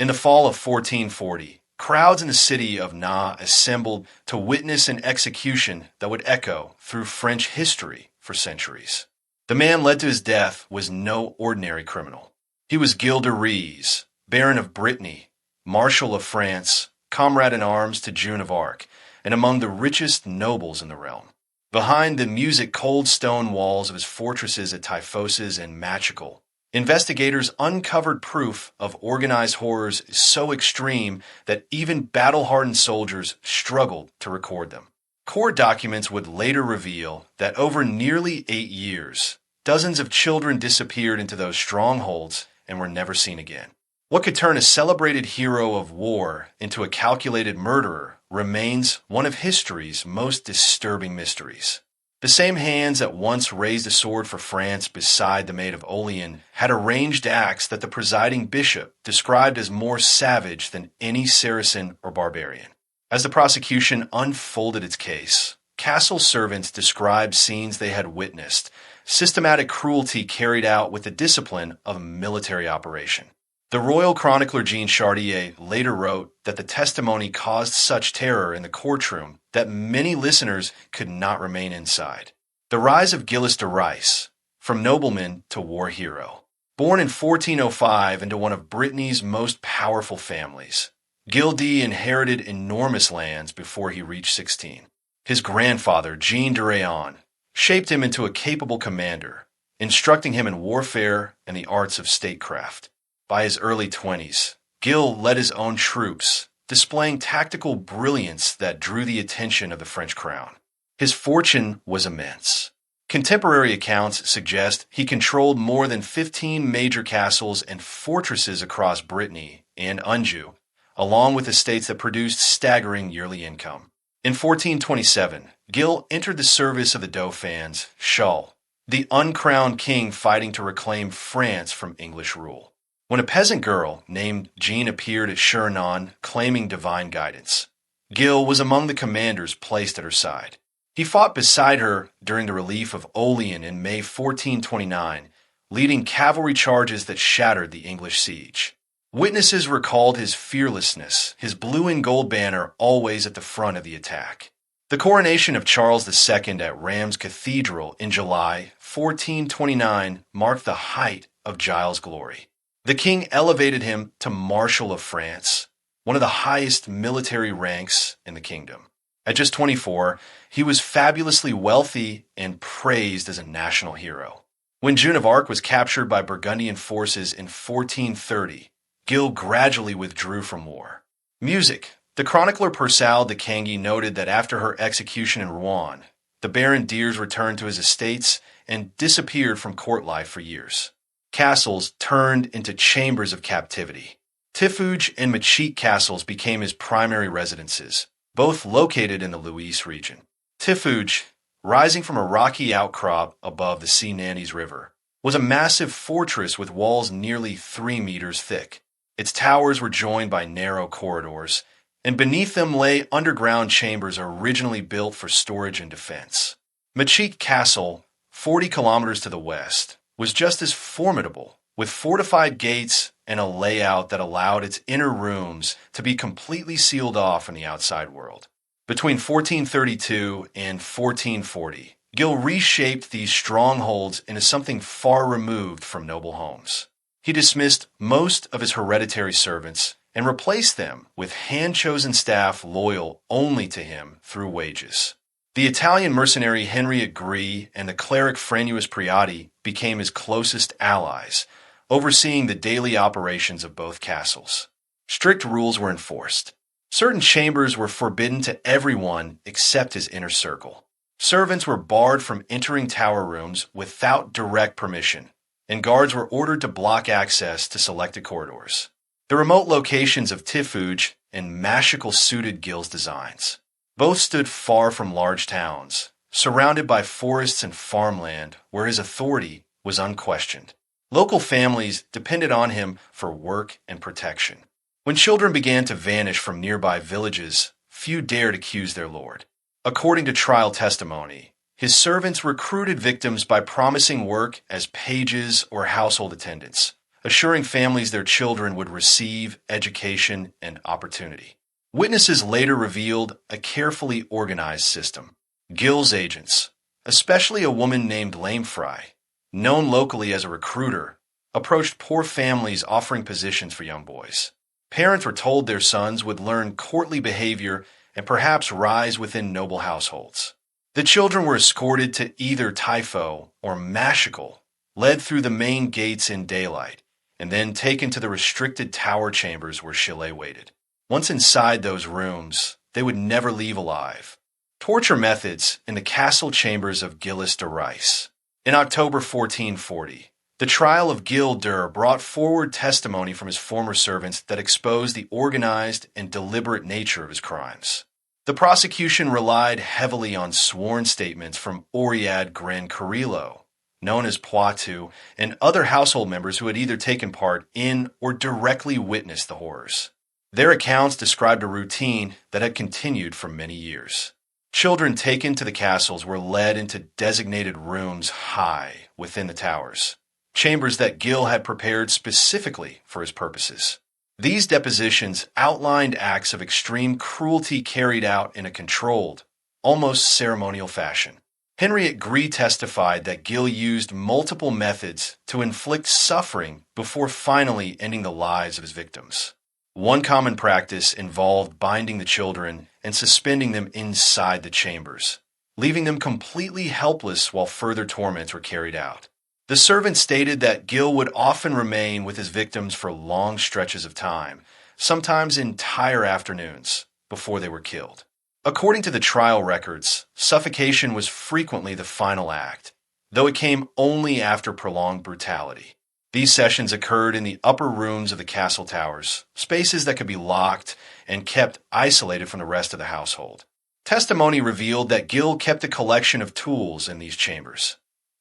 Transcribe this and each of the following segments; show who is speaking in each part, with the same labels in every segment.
Speaker 1: In the fall of 1440, crowds in the city of Na assembled to witness an execution that would echo through French history for centuries. The man led to his death was no ordinary criminal. He was Gilles de Rais, Baron of Brittany, Marshal of France, comrade-in-arms to Joan of Arc, and among the richest nobles in the realm. Behind the music-cold stone walls of his fortresses at Typhoses and Machical, investigators uncovered proof of organized horrors so extreme that even battle-hardened soldiers struggled to record them. Court documents would later reveal that over nearly 8 years, dozens of children disappeared into those strongholds and were never seen again. What could turn a celebrated hero of war into a calculated murderer remains one of history's most disturbing mysteries. The same hands that once raised a sword for France beside the Maid of Orleans had a ranged axe that the presiding bishop described as more savage than any Saracen or barbarian. As the prosecution unfolded its case, castle servants described scenes they had witnessed, systematic cruelty carried out with the discipline of a military operation. The royal chronicler Jean Chartier later wrote that the testimony caused such terror in the courtroom that many listeners could not remain inside. The rise of Gilles de Rais, from nobleman to war hero. Born in 1405 into one of Brittany's most powerful families, Gilles inherited enormous lands before he reached 16. His grandfather, Gilles de Rais, shaped him into a capable commander, instructing him in warfare and the arts of statecraft. By his early 20s, Gilles led his own troops, displaying tactical brilliance that drew the attention of the French crown. His fortune was immense. Contemporary accounts suggest he controlled more than 15 major castles and fortresses across Brittany and Anjou, along with estates that produced staggering yearly income. In 1427, Gilles entered the service of the Dauphins, Charles, the uncrowned king fighting to reclaim France from English rule. When a peasant girl named Jean appeared at Chinon claiming divine guidance, Gilles was among the commanders placed at her side. He fought beside her during the relief of Orleans in May 1429, leading cavalry charges that shattered the English siege. Witnesses recalled his fearlessness, his blue and gold banner always at the front of the attack. The coronation of Charles II at Rheims Cathedral in July 1429 marked the height of Gilles' glory. The king elevated him to Marshal of France, one of the highest military ranks in the kingdom. At just 24, he was fabulously wealthy and praised as a national hero. When Joan of Arc was captured by Burgundian forces in 1430, Gilles gradually withdrew from war. Music. The chronicler Persal de Cangy noted that after her execution in Rouen, the Baron Deers returned to his estates and disappeared from court life for years. Castles turned into chambers of captivity. Tiffauges and Machique castles became his primary residences, both located in the Louise region. Tiffauges, rising from a rocky outcrop above the Sea-Nantes River, was a massive fortress with walls nearly 3 meters thick. Its towers were joined by narrow corridors, and beneath them lay underground chambers originally built for storage and defense. Machique Castle, 40 kilometers to the west, was just as formidable, with fortified gates and a layout that allowed its inner rooms to be completely sealed off from the outside world. Between 1432 and 1440, Gilles reshaped these strongholds into something far removed from noble homes. He dismissed most of his hereditary servants and replaced them with hand-chosen staff loyal only to him through wages. The Italian mercenary Henriette Gris and the cleric Franuus Priati became his closest allies, overseeing the daily operations of both castles. Strict rules were enforced. Certain chambers were forbidden to everyone except his inner circle. Servants were barred from entering tower rooms without direct permission, and guards were ordered to block access to selected corridors. The remote locations of Tiffauges and Machical suited Gilles' designs. Both stood far from large towns, surrounded by forests and farmland where his authority was unquestioned. Local families depended on him for work and protection. When children began to vanish from nearby villages, few dared accuse their lord. According to trial testimony, his servants recruited victims by promising work as pages or household attendants, assuring families their children would receive education and opportunity. Witnesses later revealed a carefully organized system. Gilles' agents, especially a woman named Lamefry, known locally as a recruiter, approached poor families offering positions for young boys. Parents were told their sons would learn courtly behavior and perhaps rise within noble households. The children were escorted to either Typho or Mashical, led through the main gates in daylight, and then taken to the restricted tower chambers where Chile waited. Once inside those rooms, they would never leave alive. Torture methods in the castle chambers of Gilles de Rais. In October 1440, the trial of Gilles de brought forward testimony from his former servants that exposed the organized and deliberate nature of his crimes. The prosecution relied heavily on sworn statements from Oriad Gran Carrillo, known as Poitou, and other household members who had either taken part in or directly witnessed the horrors. Their accounts described a routine that had continued for many years. Children taken to the castles were led into designated rooms high within the towers, chambers that Gilles had prepared specifically for his purposes. These depositions outlined acts of extreme cruelty carried out in a controlled, almost ceremonial fashion. Henriette Gris testified that Gilles used multiple methods to inflict suffering before finally ending the lives of his victims. One common practice involved binding the children and suspending them inside the chambers, leaving them completely helpless while further torments were carried out. The servant stated that Gilles would often remain with his victims for long stretches of time, sometimes entire afternoons, before they were killed. According to the trial records, suffocation was frequently the final act, though it came only after prolonged brutality. These sessions occurred in the upper rooms of the castle towers, spaces that could be locked and kept isolated from the rest of the household. Testimony revealed that Gilles kept a collection of tools in these chambers: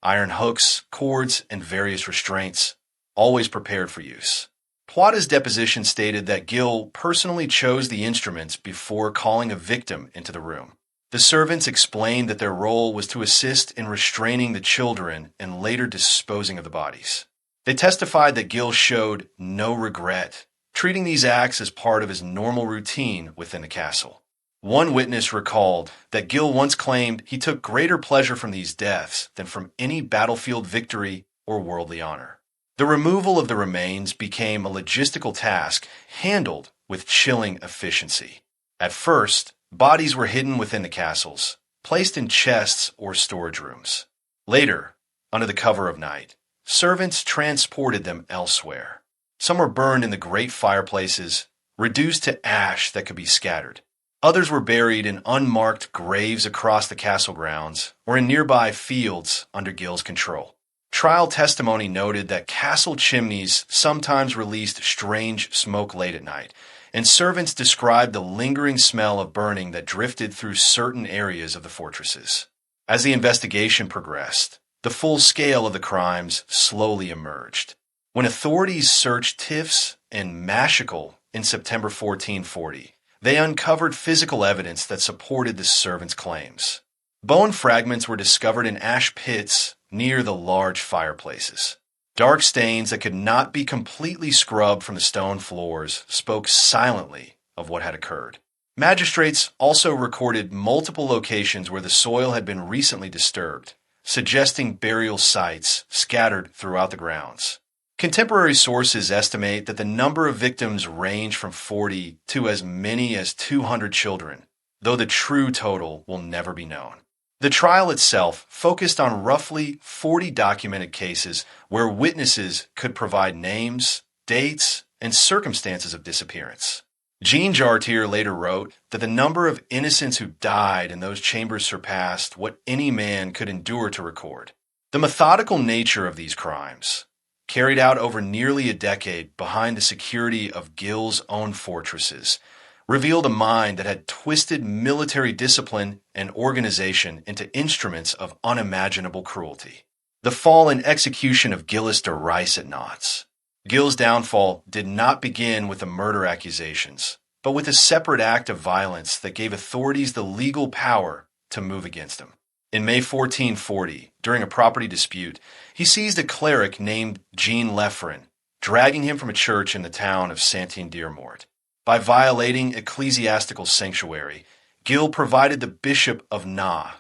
Speaker 1: iron hooks, cords, and various restraints, always prepared for use. Poitou's deposition stated that Gilles personally chose the instruments before calling a victim into the room. The servants explained that their role was to assist in restraining the children and later disposing of the bodies. They testified that Gilles showed no regret, treating these acts as part of his normal routine within the castle. One witness recalled that Gilles once claimed he took greater pleasure from these deaths than from any battlefield victory or worldly honor. The removal of the remains became a logistical task handled with chilling efficiency. At first, bodies were hidden within the castles, placed in chests or storage rooms. Later, under the cover of night, servants transported them elsewhere. Some were burned in the great fireplaces, reduced to ash that could be scattered. Others were buried in unmarked graves across the castle grounds or in nearby fields under Gilles' control. Trial testimony noted that castle chimneys sometimes released strange smoke late at night, and servants described the lingering smell of burning that drifted through certain areas of the fortresses. As the investigation progressed, the full scale of the crimes slowly emerged. When authorities searched Tiff's and Mashical in September 1440, they uncovered physical evidence that supported the servants' claims. Bone fragments were discovered in ash pits near the large fireplaces. Dark stains that could not be completely scrubbed from the stone floors spoke silently of what had occurred. Magistrates also recorded multiple locations where the soil had been recently disturbed, suggesting burial sites scattered throughout the grounds. Contemporary sources estimate that the number of victims ranged from 40 to as many as 200 children, though the true total will never be known. The trial itself focused on roughly 40 documented cases where witnesses could provide names, dates, and circumstances of disappearance. Jean Jartier later wrote that the number of innocents who died in those chambers surpassed what any man could endure to record. The methodical nature of these crimes, carried out over nearly a decade behind the security of Gilles' own fortresses, revealed a mind that had twisted military discipline and organization into instruments of unimaginable cruelty. The fall and execution of Gilles de Rais at Nantes. Gilles' downfall did not begin with the murder accusations, but with a separate act of violence that gave authorities the legal power to move against him. In May 1440, during a property dispute, he seized a cleric named Jean Lefferin, dragging him from a church in the town of Saint-Dié-Mort. By violating ecclesiastical sanctuary, Gilles provided the Bishop of Nah,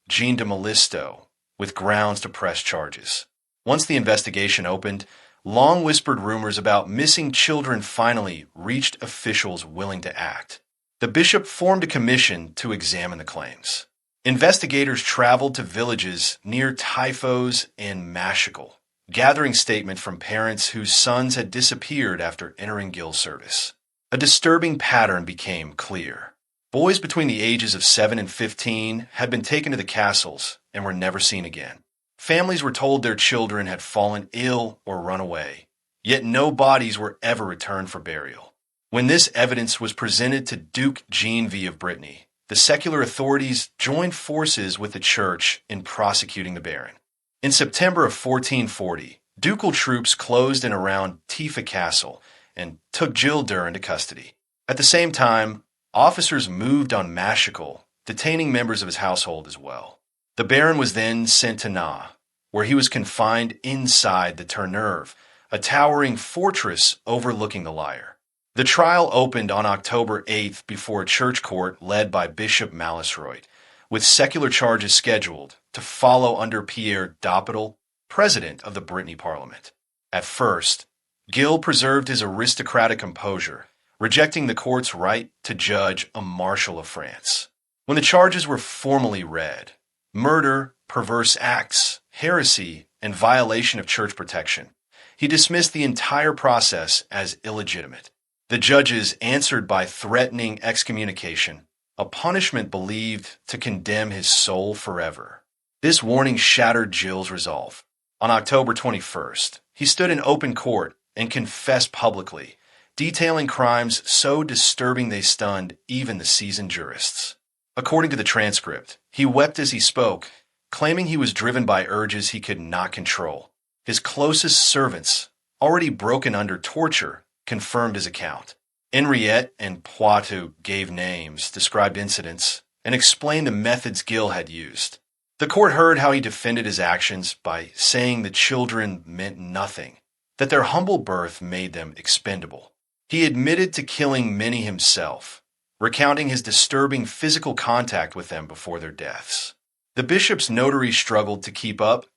Speaker 1: Jean de Malisto, with grounds to press charges. Once the investigation opened, long-whispered rumors about missing children finally reached officials willing to act. The bishop formed a commission to examine the claims. Investigators traveled to villages near Typhos and Machical, gathering statements from parents whose sons had disappeared after entering Gilles' service. A disturbing pattern became clear. Boys between the ages of 7 and 15 had been taken to the castles and were never seen again. Families were told their children had fallen ill or run away, yet no bodies were ever returned for burial. When this evidence was presented to Duke Jean-V of Brittany, the secular authorities joined forces with the church in prosecuting the baron. In September of 1440, ducal troops closed in around Tifa Castle and took Gilles de Rais into custody. At the same time, officers moved on Machical, detaining members of his household as well. The baron was then sent to Nah, where he was confined inside the Terre-Neuve, a towering fortress overlooking the Lyre. The trial opened on October 8th before a church court led by Bishop Malesroit, with secular charges scheduled to follow under Pierre d'Apital, president of the Brittany Parliament. At first, Gilles preserved his aristocratic composure, rejecting the court's right to judge a marshal of France. When the charges were formally read, murder, perverse acts, heresy, and violation of church protection, he dismissed the entire process as illegitimate. The judges answered by threatening excommunication, a punishment believed to condemn his soul forever. This warning shattered Gilles' resolve. On October 21st, he stood in open court and confessed publicly, detailing crimes so disturbing they stunned even the seasoned jurists. According to the transcript, he wept as he spoke, claiming he was driven by urges he could not control. His closest servants, already broken under torture, confirmed his account. Henriette and Poitou gave names, described incidents, and explained the methods Gilles had used. The court heard how he defended his actions by saying the children meant nothing, that their humble birth made them expendable. He admitted to killing many himself, recounting his disturbing physical contact with them before their deaths. The bishop's notary struggled to keep up,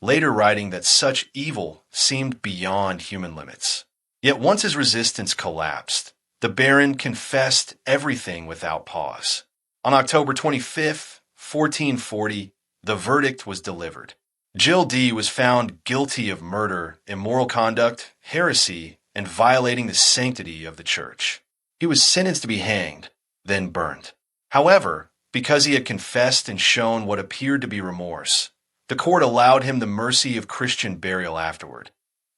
Speaker 1: later writing that such evil seemed beyond human limits. Yet once his resistance collapsed, the baron confessed everything without pause. On October 25, 1440, the verdict was delivered. Gilles D. was found guilty of murder, immoral conduct, heresy, and violating the sanctity of the church. He was sentenced to be hanged, then burned. However, because he had confessed and shown what appeared to be remorse, the court allowed him the mercy of Christian burial afterward,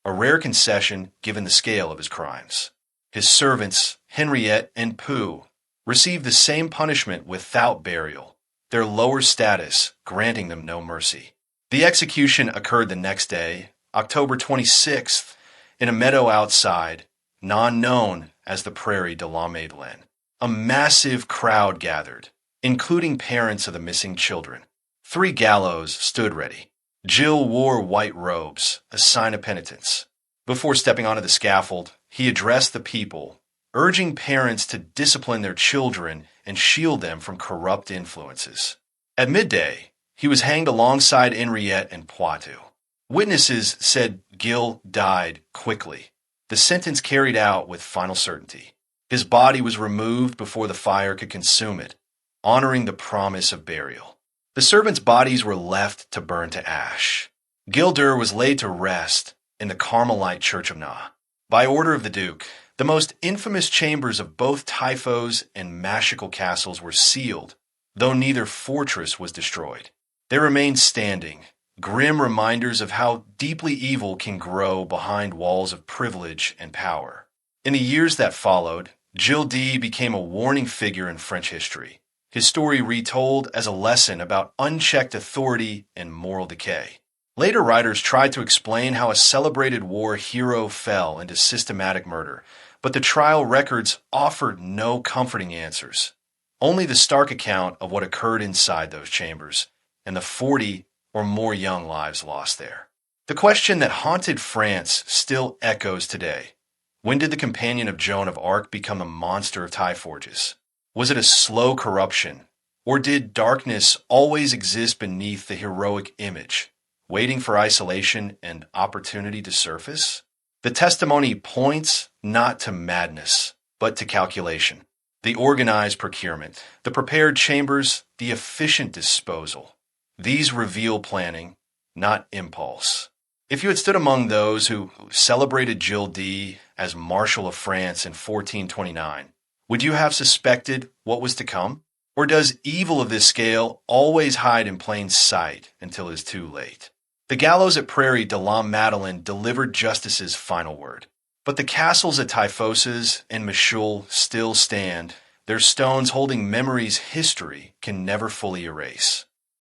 Speaker 1: a rare concession given the scale of his crimes. His servants, Henriette and Pou, received the same punishment without burial, their lower status granting them no mercy. The execution occurred the next day, October 26th, in a meadow outside, known as the Prairie de la Madeleine. A massive crowd gathered, including parents of the missing children. 3 gallows stood ready. Gilles wore white robes, a sign of penitence. Before stepping onto the scaffold, he addressed the people, urging parents to discipline their children and shield them from corrupt influences. At midday, he was hanged alongside Henriette and Poitou. Witnesses said Gilles died quickly, the sentence carried out with final certainty. His body was removed before the fire could consume it, honoring the promise of burial. The servants' bodies were left to burn to ash. Gilles de Rais was laid to rest in the Carmelite Church of Nah. By order of the Duke, the most infamous chambers of both Typhos and Machical castles were sealed, though neither fortress was destroyed. They remained standing, grim reminders of how deeply evil can grow behind walls of privilege and power. In the years that followed, Gilles D. became a warning figure in French history, his story retold as a lesson about unchecked authority and moral decay. Later writers tried to explain how a celebrated war hero fell into systematic murder, but the trial records offered no comforting answers. Only the stark account of what occurred inside those chambers and the 40 or more young lives lost there. The The question that haunted France still echoes today. When did the companion of Joan of Arc become a monster of tie forges? Was it a slow corruption, or did darkness always exist beneath the heroic image, waiting for isolation and opportunity to surface? The testimony points not to madness, but to calculation. The organized procurement, the prepared chambers, the efficient disposal. These reveal planning, not impulse. If you had stood among those who celebrated Gilles de as Marshal of France in 1429, would you have suspected what was to come? Or does evil of this scale always hide in plain sight until it is too late? The gallows at Prairie de la Madeleine delivered justice's final word. But the castles at Typhoses and Michel still stand, their stones holding memories history can never fully erase.